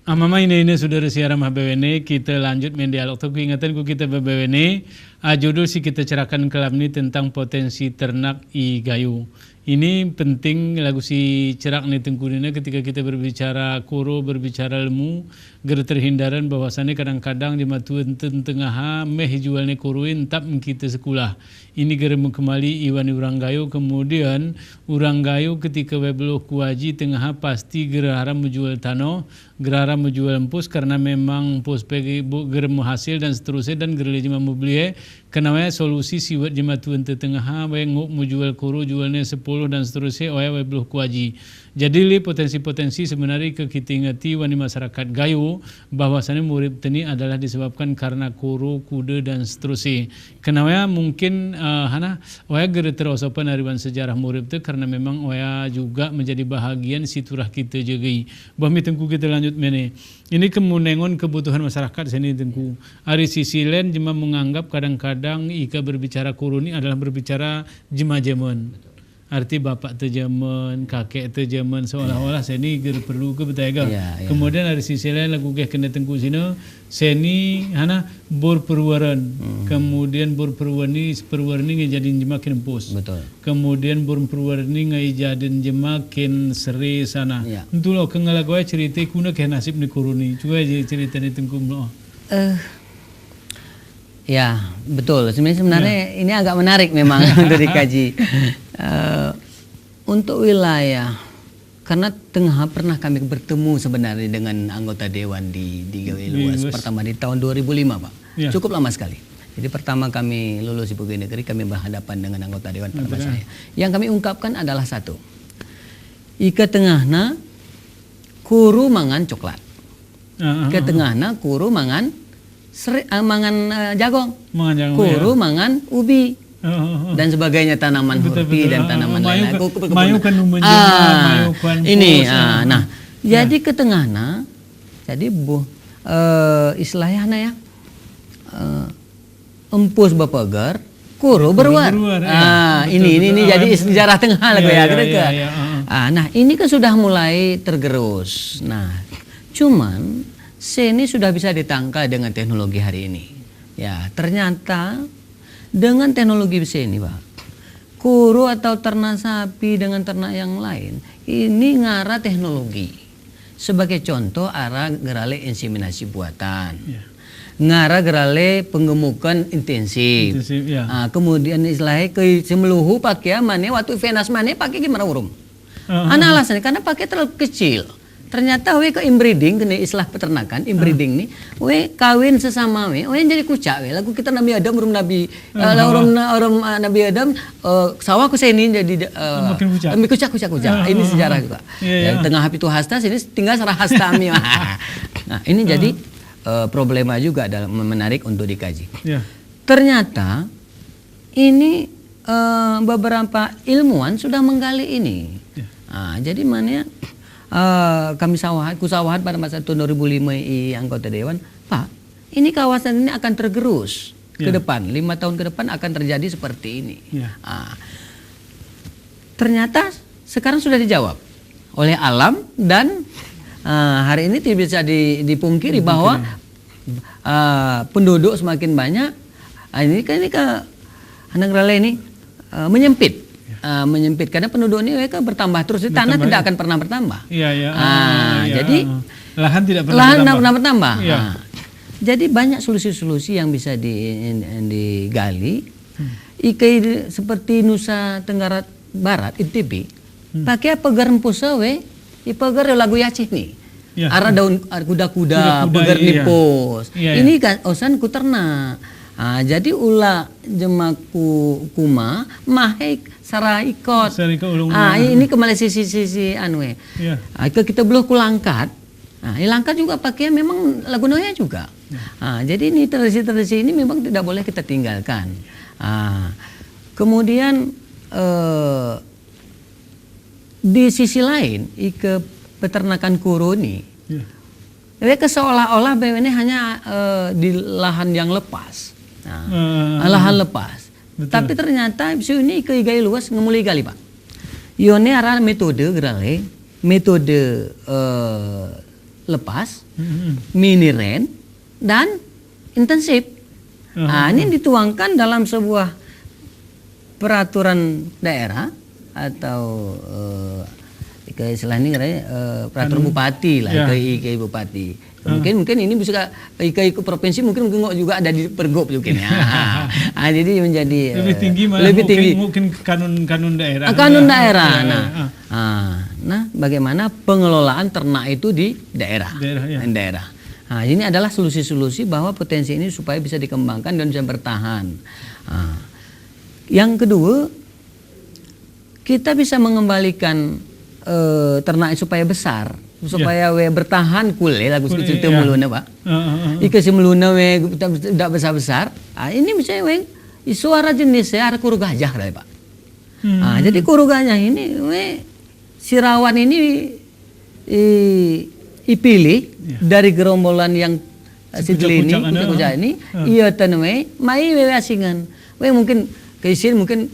Mama ini saudara siaran BWN kita lanjut main dialog tu ingatan ku kita BWN judul si kita cerahkan kelam ni tentang potensi ternak i gayu. Ini penting lagu si cerak ni tengkunina ketika kita berbicara koro, berbicara lemu, ger terhindaran bahwasannya kadang-kadang di matuan tengah meh jualnya koroin tap kita sekolah. Ini ger kembali iwan urang gayu, kemudian urang gayu ketika webeloh kuaji tengah pasti ger haram menjual tanah, ger haram menjual empus karena memang empus pegi ger hasil dan seterusnya dan ger lejima membeli kenapa solusi siwat jematuan tengah we ngok menjual koro jualnya 10 dan seterusnya we beloh kuaji. Jadi li potensi-potensi sebenarnya ke kita ingati wani masyarakat gayo bahwasannya murid tani adalah disebabkan karena koro, kuda dan seterusnya. Kenapa mungkin oya gere terosopan hariban sejarah murid itu karena memang oya juga menjadi bahagian siturah kita jagai. Bahmi tengku kita lanjut mene. Ini kemunengon kebutuhan masyarakat sini tengku. Ari sisi lain jema menganggap kadang-kadang ika berbicara koro ini adalah berbicara jema jemen. Arti bapak terjaman, kakek terjaman seolah-olah seni perlu ke betega. Kemudian dari sisi lain lagu kena tengku sini seni hana bor perwaran. Kemudian bor perwarni perwarni jadi jemakin empus. Betul. Kemudian bor perwarni ngai jadi jemakin seri sana. Untuk lo kengalagoy cerita kuna ke nasib ni kuruni. Cuba aja cerita ni tengku lo. Ya, betul. Sebenarnya ini agak menarik memang untuk dikaji. Untuk wilayah, karena tengah pernah kami bertemu sebenarnya dengan anggota dewan di Gawe Luas pertama di tahun 2005, Pak. Ya. Cukup lama sekali. Jadi pertama kami lulus di Pegawai Negeri, kami berhadapan dengan anggota dewan pada masa saya. Yang kami ungkapkan adalah satu, ika tengahna kuru mangan coklat, ika tengahna kuru mangan jagong, kuru mangan ubi. Dan sebagainya tanaman hurti dan tanaman lain. Ini, nah, jadi ke tengahna, jadi istilahnya ya, empus bapagar, kuro berwar. Ini jadi sejarah tengah lah ya, nah, ini kan sudah mulai tergerus. Nah, cuman seni sudah bisa ditangkal dengan teknologi hari ini. Ya, ternyata dengan teknologi ini, Pak, kuru atau ternak sapi dengan ternak yang lain, ini ngarah teknologi. Sebagai contoh, arah gerale inseminasi buatan, ngarah gerale penggemukan intensif. Kemudian istilahnya ke semeluhu pakai mana waktu venas mana pakai gimana urung. Alasannya karena pakai terlalu kecil. Ternyata we ke inbreeding kena istilah peternakan inbreeding nih we kawin sesama we jadi kucak we lagu kita Nabi Adam Nabi Nabi Adam sawah ku ini jadi kucak ini sejarah juga tengah hapi tu hasta sini tinggal sarah hasta mi. Nah ini jadi problema juga dalam menarik untuk dikaji. Ternyata ini beberapa ilmuwan sudah menggali ini. Jadi mana kami kusawahat pada masa tahun 2005 anggota dewan, Pak, ini kawasan ini akan tergerus ke depan, 5 tahun ke depan akan terjadi seperti ini. Ternyata sekarang sudah dijawab oleh alam dan hari ini tidak bisa dipungkiri bahwa penduduk semakin banyak. Ini ke Anangrale ini menyempit. Menyempit karena penduduk ini mereka bertambah terus, tanah tidak akan pernah bertambah. Jadi lahan tidak pernah bertambah. Jadi banyak solusi-solusi yang bisa digali. Ikai seperti Nusa Tenggara Barat ITB, pakai pegar empusawe, pegar lagu Yacih nih. Arah daun kuda-kuda, pegar nipos. Ini kan osan kuternak. Jadi ulah jemaku kuma mahek sarah ikot. Ini kembali sisi anwe. Kita belum kulangkat. Langkat juga pakai memang lagu noya juga. Jadi ini tradisi-tradisi ini memang tidak boleh kita tinggalkan. Kemudian di sisi lain ke peternakan kuro ini, mereka seolah-olah BWN hanya di lahan yang lepas. Lahan lepas. Betul. Tapi ternyata ini ke Gawe Luas ngemuli gali, Pak. Ione arah metode gerale, metode lepas mini rent, dan intensif. Nah, ini dituangkan dalam sebuah peraturan daerah atau istilah ini peraturan bupati lah, IKI bupati. Mungkin ini bisa IKI provinsi, mungkin juga ada di pergub juga ya. Jadi menjadi lebih tinggi malah mungkin kanun daerah. Kanun daerah. Nah, bagaimana pengelolaan ternak itu di daerah. Daerah. Nah, ini adalah solusi-solusi bahwa potensi ini supaya bisa dikembangkan dan bisa bertahan. Yang kedua, kita bisa mengembalikan ternak supaya besar, supaya bertahan kule lagu cerita muluna Pak. Ika si muluna tidak besar-besar. Ini misalnya suara jenisnya ada kuru gajah dari Pak. Jadi kuru gajah ini si rawan ini dipilih dari gerombolan yang sidlini kucak ini iya tanwe mai asingan. Mungkin kaisin mungkin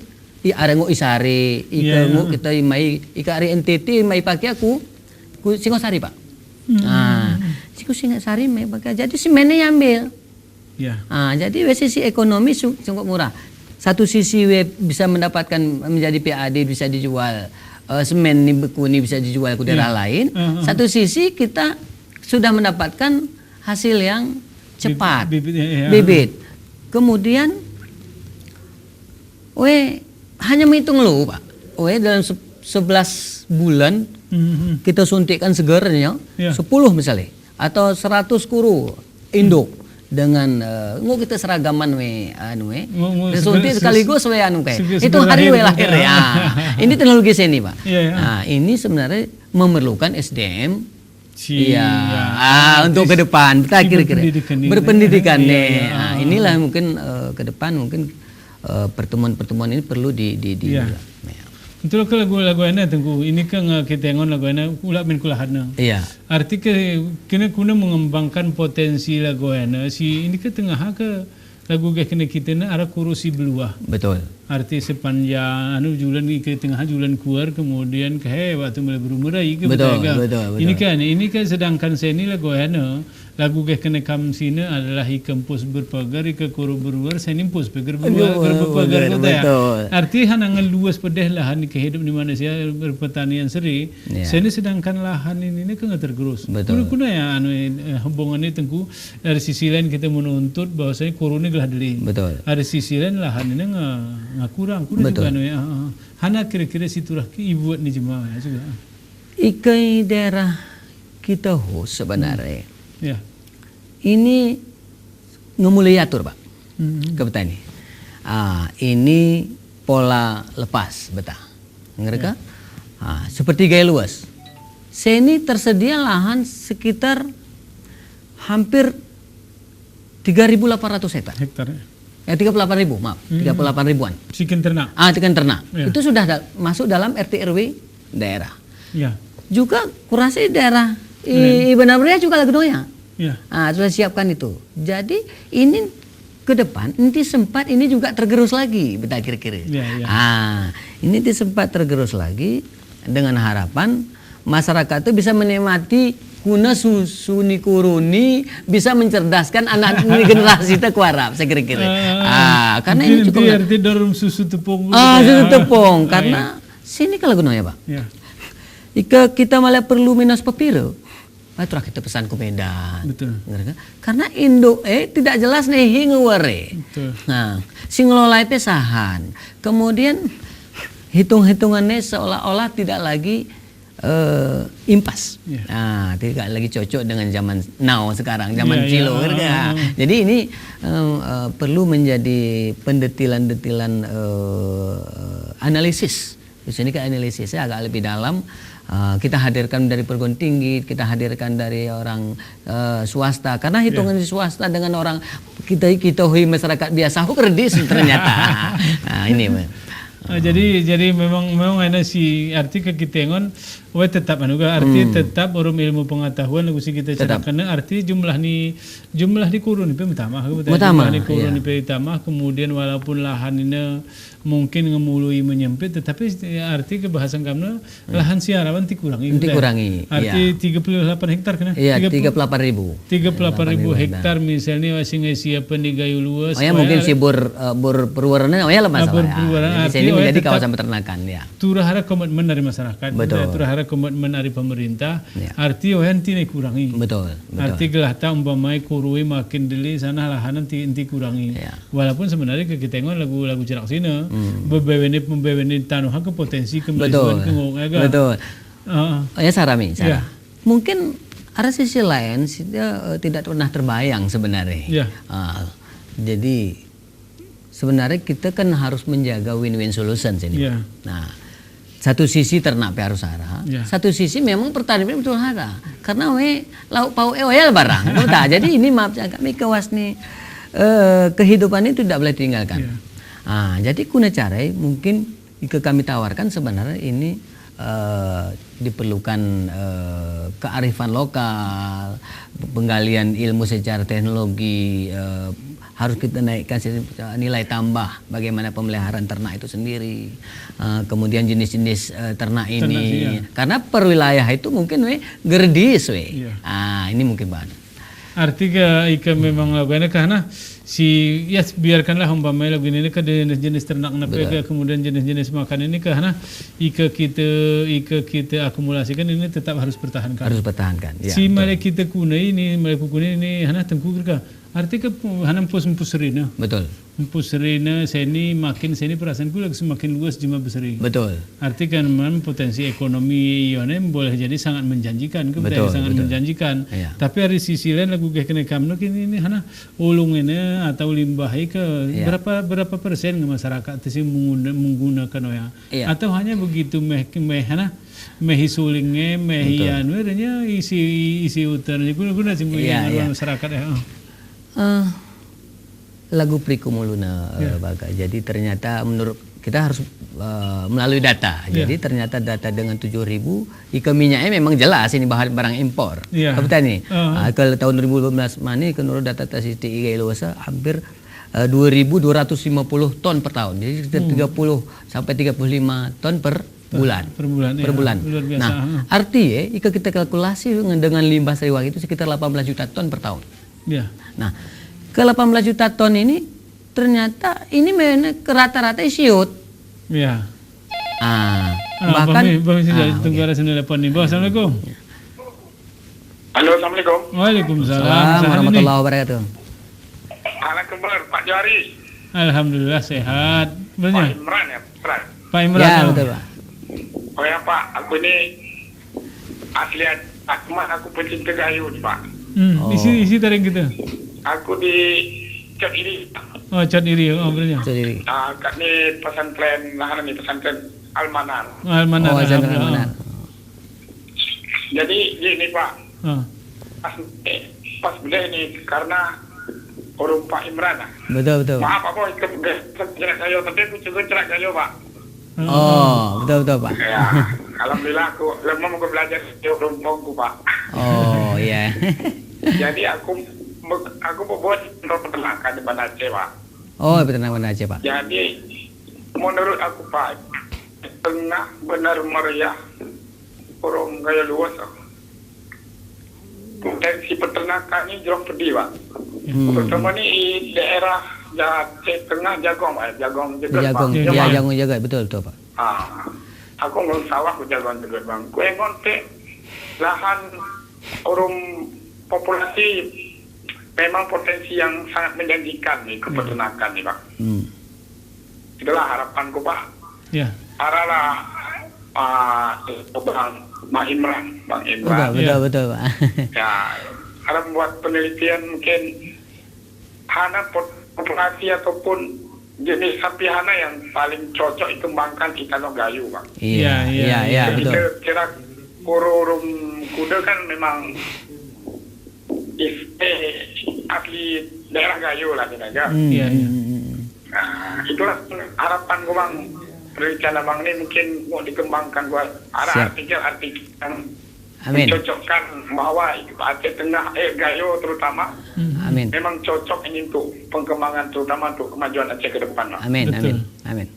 ada ngo isari, ika ngo kita mai ika ari NTT mai pakai aku Singosari Pak. Singosari mai pakai jadi si mene ambil. Jadi sisi ekonomi cukup murah. Satu sisi bisa mendapatkan menjadi PAD bisa dijual, semen ini beku ini bisa dijual ke daerah lain. Satu sisi kita sudah mendapatkan hasil yang cepat, bibit. Kemudian, hanya menghitung loh Pak. Dalam 11 bulan kita suntikkan segernya 10 misalnya atau 100 kuru induk dengan kita seragaman suntik sekaligus itu hari lahir ya. Ini teknologi seni Pak. Nah, ini sebenarnya memerlukan SDM untuk ke depan kita kira-kira berpendidikan inilah mungkin ke depan mungkin pertemuan-pertemuan ini perlu di Itulah ke lagu ana tengku ini kan kita ngon lagu ana ulah min kulahana. Arti kena guna mengembangkan potensi lagu ana si ini ke tengah ke lagu kena kita na arah kurusi beluah. Betul. Arti sepanjang julan ke tengah julan keluar kemudian ke waktu mulai berumurai ke betul. Ini kan sedangkan saya ini lagu ana lagu kena kamsina adalah ikempus berpagar ika kuru berluar saya nimpus pagar berpagar kota ya. Arti hanangan luas pedeh lahan ke hidup di mana saya berpertanian seri. Saya ini sedangkan lahan ini kan nggak tergerus. Kuna ya hubungannya tengku dari sisi lain kita menuntut bahwa saya kuruni gelah deli. Ada sisi lain lahan ini nggak kurang juga hana kira-kira situlah ibu ni jemaah juga. Ikai daerah kita sebenarnya. Ini ngemulai atur Pak ke petani. Ini pola lepas betah. Ngerti? Seperti gaya luas. Sini tersedia lahan sekitar hampir 3.800 hektar. 38.000 maaf, 38 ribuan. Chicken ternak. Chicken ternak. Itu sudah masuk dalam RT RW daerah. Juga kurasi daerah benar-benar juga lagi doya. Sudah siapkan itu. Jadi ini ke depan nanti sempat ini juga tergerus lagi, betul kira-kira. Ini sempat tergerus lagi dengan harapan masyarakat itu bisa menikmati guna susu kuruni bisa mencerdaskan anak generasi tekuarap saya kira-kira. Karena ini cukup. Arti dalam susu tepung. Susu tepung karena sini kalau gunanya Pak. Ika kita malah perlu minus papiro. Itu kita pesan ke Medan. Betul. Karena induk tidak jelas nih ngeware. Nah, sing ngelola pesahan. Kemudian hitung-hitungannya seolah-olah tidak lagi impas. Tidak lagi cocok dengan zaman now sekarang, zaman cilo. Jadi ini perlu menjadi pendetilan-detilan analisis. Di sini kan analisisnya agak lebih dalam. Kita hadirkan dari perguruan tinggi, kita hadirkan dari orang swasta. Karena hitungan di swasta dengan orang kita masyarakat biasa kerdis ternyata. Ini Jadi memang ada si arti ke kita ngon we tetap arti tetap orang ilmu pengetahuan lagu si kita cerita karena arti jumlah ni kurun ni pertama jumlah ni kurun ni pertama kemudian walaupun lahan ini mungkin ngemului menyempit tetapi arti kebahasan kamu lahan siarawan dikurangi arti 38 hektar kena 38.000 hektar misalnya masing siapa di gayu luas mungkin si bor perwarannya lah masalah arti menjadi kawasan peternakan ya. Turahara komitmen dari masyarakat, turahara komitmen dari pemerintah. Arti nanti kurangi. Betul. Arti gelahta umpamai kurui makin deli sana lahanan inti kurangi. Walaupun sebenarnya kita tengok lagu cerak sini, membebeni tanuhan ke potensi kembalian ke ngomong. Betul. Ya Sarami. Mungkin ada sisi lain tidak pernah terbayang sebenarnya. Jadi sebenarnya kita kan harus menjaga win-win solution ini. Nah, satu sisi ternak harus ada, satu sisi memang pertanian betul ada. Karena lauk pauk barang. Jadi ini maaf kami kewasni kehidupan itu tidak boleh ditinggalkan. Jadi kuna cara mungkin kami tawarkan sebenarnya ini diperlukan kearifan lokal, penggalian ilmu secara teknologi, harus kita naikkan nilai tambah bagaimana pemeliharaan ternak itu sendiri, kemudian jenis-jenis ternak ini karena per wilayah itu mungkin gerdis ini mungkin banget. Artinya ika memang laguannya karena biarkanlah umpamanya lagu ini ke jenis ternak napega kemudian jenis-jenis makan ini karena ika kita akumulasikan ini tetap harus pertahankan. Si malek kita kunai ini hana tengku kerja. Artinya hanam pusrina. Betul. Pusrina seni makin seni perasaanku lagi semakin luas jumlah besari. Betul. Artinya kan memang potensi ekonomi ione boleh jadi sangat menjanjikan, menjanjikan. Tapi dari sisi lain lagu kena kamno ini hana ulung ini atau limbah ke berapa persen ke masyarakat itu menggunakan atau hanya begitu hana mehisulingnya mehianwernya isi utarnya guna masyarakat lagu prikumuluna baga. Jadi ternyata menurut kita harus melalui data. Jadi ternyata data dengan 7.000 ika minyaknya memang jelas ini barang impor. Apa nih? Kalau tahun 2012 mana menurut data statistik IGA Iluwasa hampir 2.250 ton per tahun. Jadi 30 sampai 35 ton per bulan. Per bulan. Nah, artinya jika kita kalkulasi dengan limbah sariwangi itu sekitar 18 juta ton per tahun. Nah, ke 18 juta ton ini ternyata ini rata-rata isiut. Bahkan tunggu ada telepon nih. Assalamualaikum. Halo, assalamualaikum. Waalaikumsalam. Warahmatullahi wabarakatuh. Anak kembar, Pak Jari. Alhamdulillah sehat. Pak Imran ya, Pak Imran. Ya, betul Pak. Oh ya Pak, aku ini asli aku pencinta gayu nih Pak. Isi taring kita. Aku di Cat Iri. Cat Iri, benernya. Cat Iri. Kat ni pesantren, pesantren Almanar. Almanar. Jadi gini Pak, pas beli ini karena orang Pak Imran. Betul. Maaf apa itu cerak gayo, tapi aku juga cerak gayo Pak. Betul Pak. Ya, alhamdulillah aku lemah mau belajar di rumahku Pak. Iya. Jadi aku buat peternakan di Banda Aceh Pak. Peternakan Banda Aceh Pak. Jadi menurut aku Pak, tengah benar meriah orang gaya luas. Potensi peternakan ini jauh pedih Pak. Pertama ni daerah Aceh Tengah Jagong Pak. Jagong jaga betul Pak. Aku ngurus sawah ku Jagong juga Bang. Kue ngontek lahan orang populasi memang potensi yang sangat menjanjikan nih ke peternakan nih Pak. Itulah harapanku Pak. Aralah Bang Imran. Betul Pak. Ya, ada membuat penelitian mungkin hana populasi ataupun jenis sapi hana yang paling cocok dikembangkan ikan gayu Pak. Iya betul. Kita kira kurung kuda kan memang asli daerah gayo lah kita aja. Iya. Nah, itulah harapan gue Bang. rencana bang ini mungkin mau dikembangkan buat artikel yang Amin. mencocokkan bahwa Aceh Tengah Gayo terutama Amin. memang cocok ini untuk pengembangan terutama untuk kemajuan Aceh ke depan. Amin. Betul. Amin.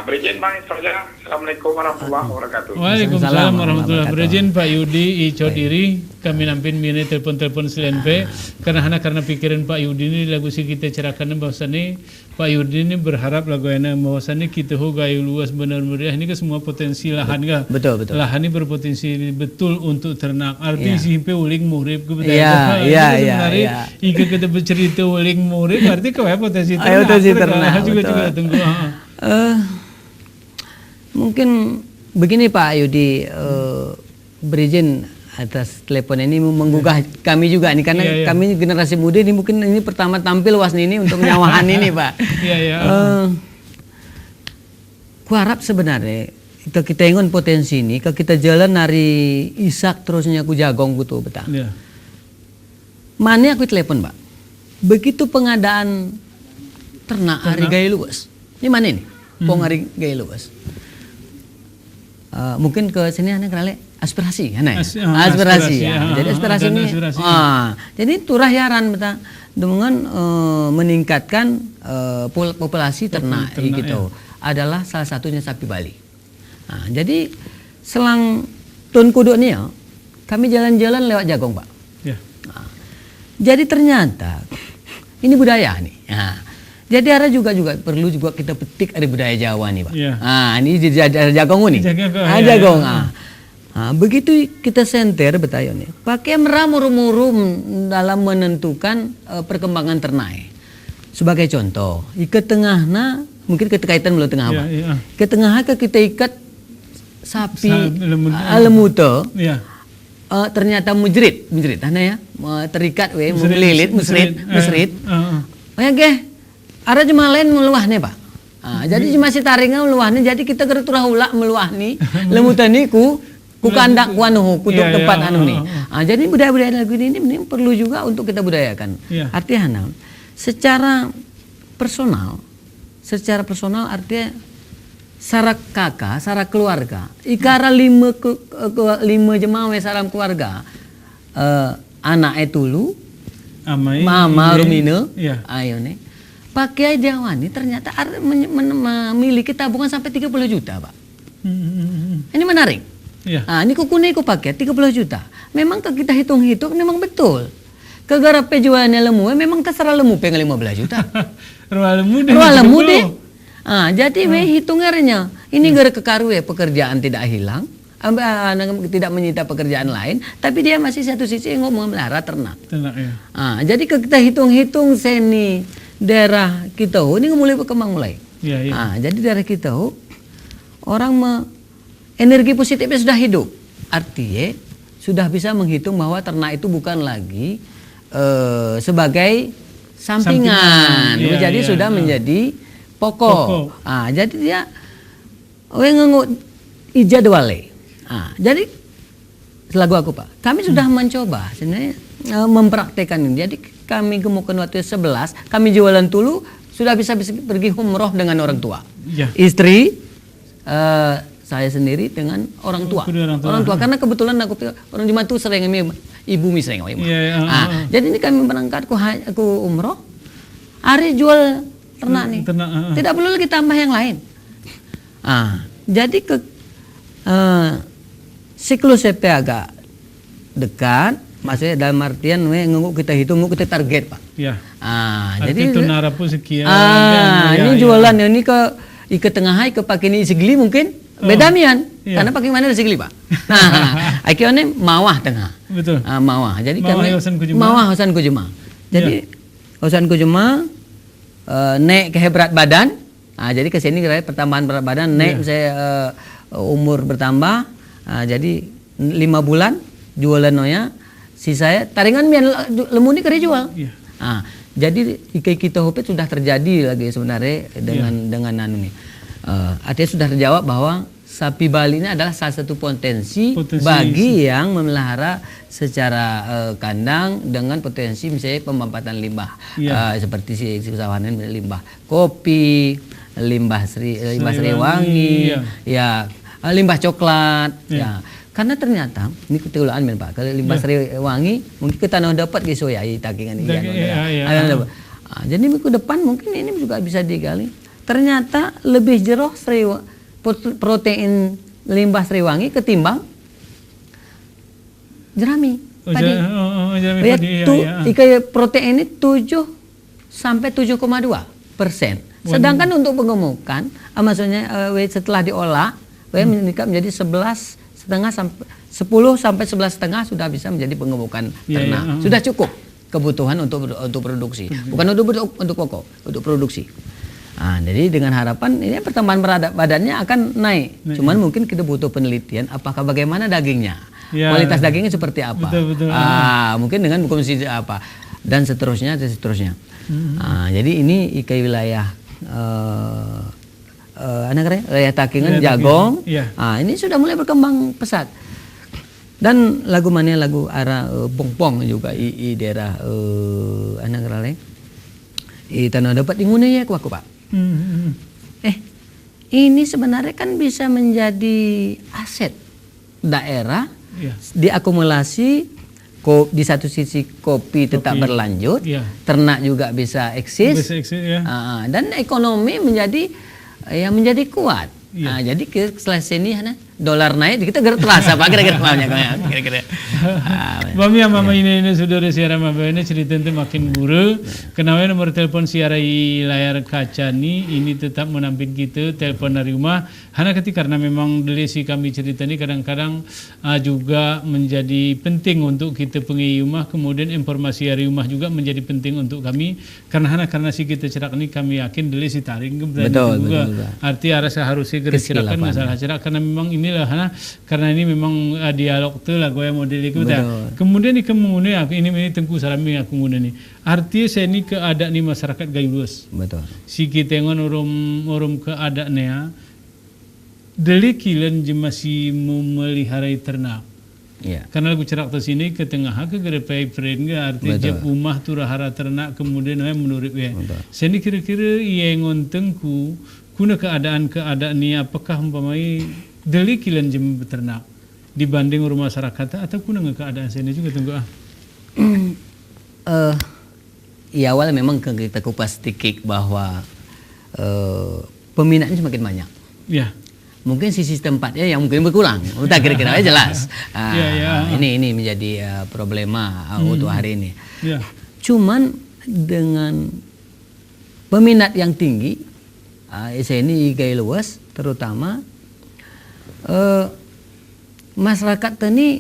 Berizin bang saja. Assalamualaikum warahmatullahi wabarakatuh. Waalaikumsalam warahmatullahi wabarakatuh. Berizin Pak Yudi Icodiri, kami nampin mini telepon selenpe karena pikiran Pak Yudi ini lagu si kita cerahkan bahwasannya Pak Yudi ini berharap lagu ini bahwasannya kita gayu luas benar meriah ini ke semua potensi lahan ga. Betul. Lahan ini berpotensi betul untuk ternak. Arti si himpe uling murid ke Iya. Ika kita bercerita uling murid berarti kau potensi ternak. Potensi ternak. Juga tunggu. Mungkin begini Pak Yudi, berizin atas telepon ini menggugah kami juga nih karena kami generasi muda ini mungkin ini pertama tampil wasni ini untuk nyawahan ini Pak. Kuharap sebenarnya kita ingon potensi ini, kita jalan dari Isak terusnya aku Jagong gitu betul. Mana aku telepon Pak. Begitu pengadaan ternak hari gaya luas. Ini mana ini? Pong hari gaya luas. Mungkin ke sini aneh kerale aspirasi, aspirasi. Jadi aspirasi ini, jadi turah yaran betul dengan meningkatkan populasi ternak gitu. Adalah salah satunya sapi Bali. Jadi selang Tun Kudu nih kami jalan-jalan lewat Jagong Pak. Jadi ternyata ini budaya nih. Jadi ada juga perlu juga kita petik ada budaya Jawa nih Pak. Ini di Jagong nih. Jagong. Begitu kita senter betayon nih. Pakai meramur-murum dalam menentukan perkembangan ternak. Sebagai contoh, ikat tengahna mungkin keterkaitan belum tengah Pak. Ke tengah kita ikat sapi lemute. Ternyata mujrit ya. Terikat melilit mesrit. Ada cuma lain meluahnya Pak. Jadi cuma si taringan meluahnya. Jadi kita gerturah ulak meluah nih. Lemutan nih ku kandak ku anu ku tempat anu nih. Jadi budaya-budaya lagu ini perlu juga untuk kita budayakan. Artinya secara personal artinya sarak kakak, sarak keluarga. Ikara lima jemaah salam keluarga. Anak etulu, mama rumine, ayo nih. Pakai Jawa ini ternyata memiliki tabungan sampai 30 juta Pak. Ini menarik. Ini kukune pakai 30 juta. Memang kita hitung-hitung memang betul. Kegara pejualannya lemu, memang terserah lemu pengen 15 juta. Ruang lemu deh. Jadi hitungannya ini gara kekarue pekerjaan tidak hilang. Tidak menyita pekerjaan lain, tapi dia masih satu sisi ngomong melihara ternak. Jadi kita hitung-hitung seni daerah kita ini mulai berkembang mulai. Jadi daerah kita orang energi positifnya sudah hidup. Artinya sudah bisa menghitung bahwa ternak itu bukan lagi sebagai sampingan. Jadi sudah menjadi pokok. Jadi dia ngengut ijadwale. Jadi selagu aku Pak, kami sudah mencoba sebenarnya mempraktekkan ini. Jadi kami gemukan waktu 11, kami jualan dulu sudah bisa pergi umroh dengan orang tua. Istri, saya sendiri dengan orang tua. Orang tua karena kebetulan aku orang Jumat itu sering ibu mi sering. Jadi ini kami berangkat aku umroh, hari jual ternak nih. Tidak perlu lagi tambah yang lain. Jadi siklus CP agak dekat, maksudnya dalam artian kita hitung, kita target Pak. Jadi itu narapu sekian. Ini jualan ini ke tengah ke pakai ini segeli mungkin beda mian, karena pakai mana segeli Pak. Akhirnya mawah tengah. Betul. Mawah. Jadi kami mawah Hosan Kujuma. Jadi Hosan Kujuma naik ke berat badan. Jadi ke sini pertambahan berat badan naik saya umur bertambah. Jadi 5 bulan jualan noya, si saya taringan mian lemu ini kere jual. Jadi kita hopet sudah terjadi lagi sebenarnya dengan anu nih. Artinya sudah terjawab bahwa sapi Bali ini adalah salah satu potensi bagi yang memelihara secara kandang dengan potensi misalnya pemampatan limbah seperti usahawan limbah kopi, limbah Sriwangi, limbah coklat, karena ternyata ini ketulaan Pak, kalau limbah Sriwangi mungkin kita dapat di soya takingan ini. Jadi minggu depan mungkin ini juga bisa digali. Ternyata lebih jeroh protein limbah Sriwangi ketimbang jerami padi. Protein ini 7 sampai 7,2%. Sedangkan untuk penggemukan, maksudnya setelah diolah, meningkat menjadi 11,5 sampai 11,5 sudah bisa menjadi penggemukan ternak. Sudah cukup kebutuhan untuk produksi, bukan untuk pokok, untuk produksi. Jadi dengan harapan ini pertambahan berat badannya akan naik. Cuman mungkin kita butuh penelitian apakah bagaimana dagingnya, kualitas dagingnya seperti apa. Betul. Mungkin dengan konsumsi apa dan seterusnya. Jadi ini ikai wilayah wilayah Takingan Jagong. Ini sudah mulai berkembang pesat. Dan lagu arah Pongpong juga di daerah tanah dapat ingune ya aku Pak. Ini sebenarnya kan bisa menjadi aset daerah diakumulasi di satu sisi kopi tetap berlanjut, ternak juga bisa eksis, dan ekonomi menjadi kuat. Jadi setelah sini dolar naik kita terasa Pak kira-kira. Mama ini saudara siaran Maba ini cerita itu makin buru. Kenapa nomor telepon siaran layar kaca ini tetap menampil kita telepon dari rumah. Karena karena memang delesi kami cerita ini kadang-kadang juga menjadi penting untuk kita pengi rumah. Kemudian informasi dari rumah juga menjadi penting untuk kami. Karena si kita cerak ini kami yakin delesi taring betul. Arti arah seharusnya ceritakan masalah cerak karena memang inilah karena ini memang dialog tu lah goya model itu. Kemudian ini tengku salami aku kemudian ini. Artinya saya ini keadaan di masyarakat gaya luas. Betul. Si kita orang keadaannya deli kilan je masih memelihara ternak. Karena aku cerak ke sini ke tengah ke gerepai friend artinya jam rumah tu rahara ternak kemudian menurut saya ini kira-kira yang ngontengku kuna keadaan ni apakah umpamai deli kilan jem beternak dibanding rumah masyarakat atau kuna keadaan sini juga tunggu awal memang kita kupas sedikit bahwa peminatnya semakin banyak. Mungkin sisi tempatnya yang mungkin berkurang. Udah kira-kira jelas. Ini menjadi problema untuk hari ini. Cuman dengan peminat yang tinggi ini gaya luas, terutama masyarakat ini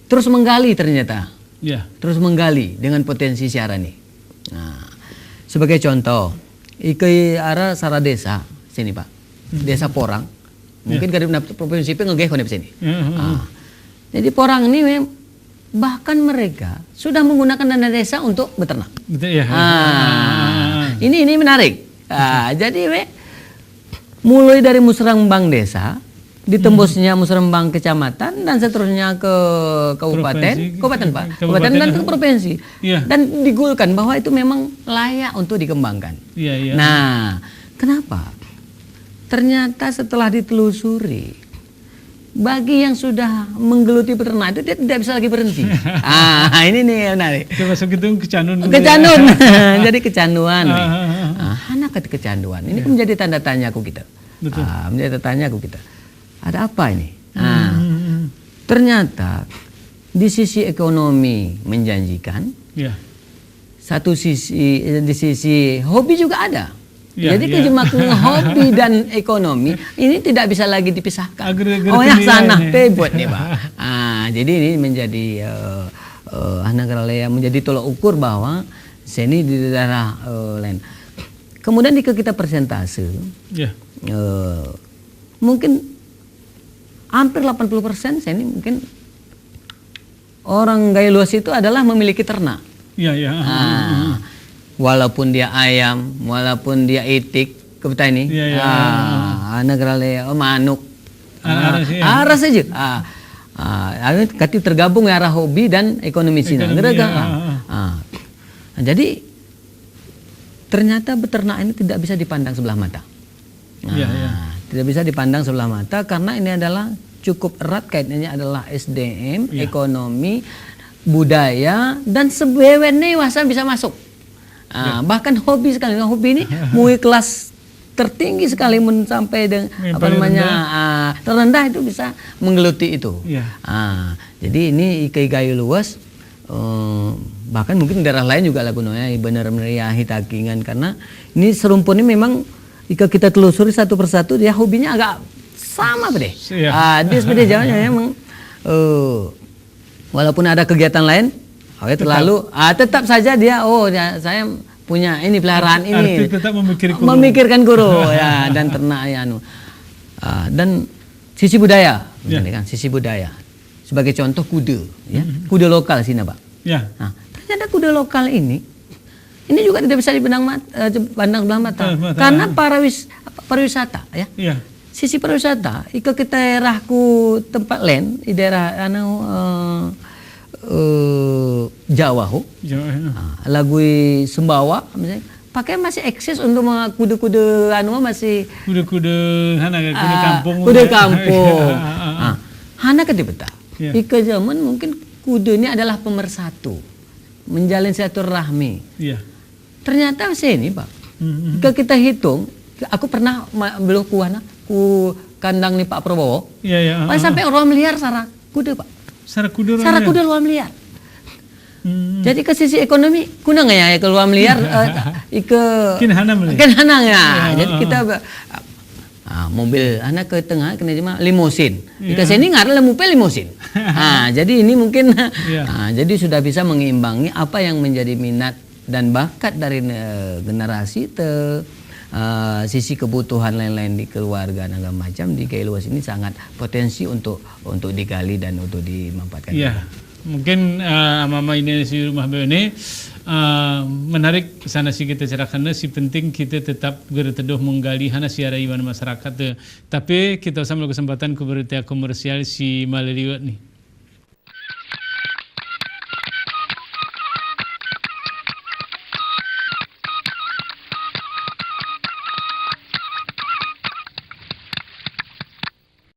terus menggali ternyata, terus menggali dengan potensi siaran ini. Sebagai contoh, ikai arah Sara Desa sini Pak, Desa Porang, mungkin dari provinsi ngegeh di sini. Jadi Porang ini bahkan mereka sudah menggunakan dana desa untuk beternak. Ini menarik. Jadi mulai dari musrembang desa, ditembusnya musrembang kecamatan dan seterusnya ke kabupaten Pak, kabupaten dan ke provinsi, dan digulkan bahwa itu memang layak untuk dikembangkan. Nah, kenapa? Ternyata setelah ditelusuri, bagi yang sudah menggeluti peternak itu dia tidak bisa lagi berhenti. Ini nih menarik. Termasuk itu kecanduan. Jadi kecanduan. Anak kecanduan. Ini menjadi tanda tanya aku kita. Menjadi tanda tanya aku kita. Ada apa ini? Ternyata di sisi ekonomi menjanjikan. Satu sisi di sisi hobi juga ada. Jadi kejemaknya hobi dan ekonomi ini tidak bisa lagi dipisahkan. Sana buat nih Pak. Jadi ini menjadi menjadi tolak ukur bahwa seni di daerah lain. Kemudian jika kita persentase, mungkin hampir 80% seni mungkin orang gaya luas itu adalah memiliki ternak. Walaupun dia ayam, walaupun dia itik, ke petani. negara manuk. Arah Arah saja. Kati tergabung arah hobi dan ekonomi Cina. Jadi ternyata beternak ini tidak bisa dipandang sebelah mata. Tidak bisa dipandang sebelah mata karena ini adalah cukup erat kaitannya adalah SDM, ekonomi, budaya, dan sebewen dewasa bisa masuk. Bahkan hobi sekali. Hobi ini mulai kelas tertinggi sekali sampai dengan terendah itu bisa menggeluti itu. Jadi ini ikai gayu luas. Bahkan mungkin daerah lain juga lagunya benar-benar ya hitakingan karena ini serumpun ini memang jika kita telusuri satu persatu dia hobinya agak sama deh. Dia sebenarnya jawabannya memang walaupun ada kegiatan lain, tetap saja dia saya punya ini peliharaan ini. Tetap memikirkan guru ya dan ternak ya dan sisi budaya, kan sisi budaya. Sebagai contoh kuda, ya kuda lokal sini Pak. Nah, ternyata kuda lokal ini juga tidak bisa dipandang sebelah mata karena pariwisata ya. Sisi pariwisata, jika kita daerahku tempat lain di daerah Jawa, lagu Sumbawa misalnya, pakai masih eksis untuk kuda-kuda masih kuda kampung. Kuda kampung. Hana kan dibeta. Ika zaman mungkin kuda ini adalah pemersatu, menjalin silaturahmi. Ternyata sini Pak, jika kita hitung, aku pernah belum ku kandang nih Pak Prabowo. Sampai 2 miliar sarang kuda Pak. Sarang kuda 2 miliar. Jadi ke sisi ekonomi kuna nggak ya ke 2 miliar kin hanang ya. Jadi kita mobil anak ke tengah kena cuma limusin. Ke sini nggak ada limusin. Jadi ini mungkin jadi sudah bisa mengimbangi apa yang menjadi minat dan bakat dari generasi sisi kebutuhan lain-lain di keluarga segala macam di Kai Luas ini sangat potensi untuk digali dan untuk dimanfaatkan. Mungkin mama ini di rumah ini menarik sana sih kita cerahkan si penting kita tetap berteduh menggali hana siara iman masyarakat tapi kita usah kesempatan ke berita komersial si maliliwat nih.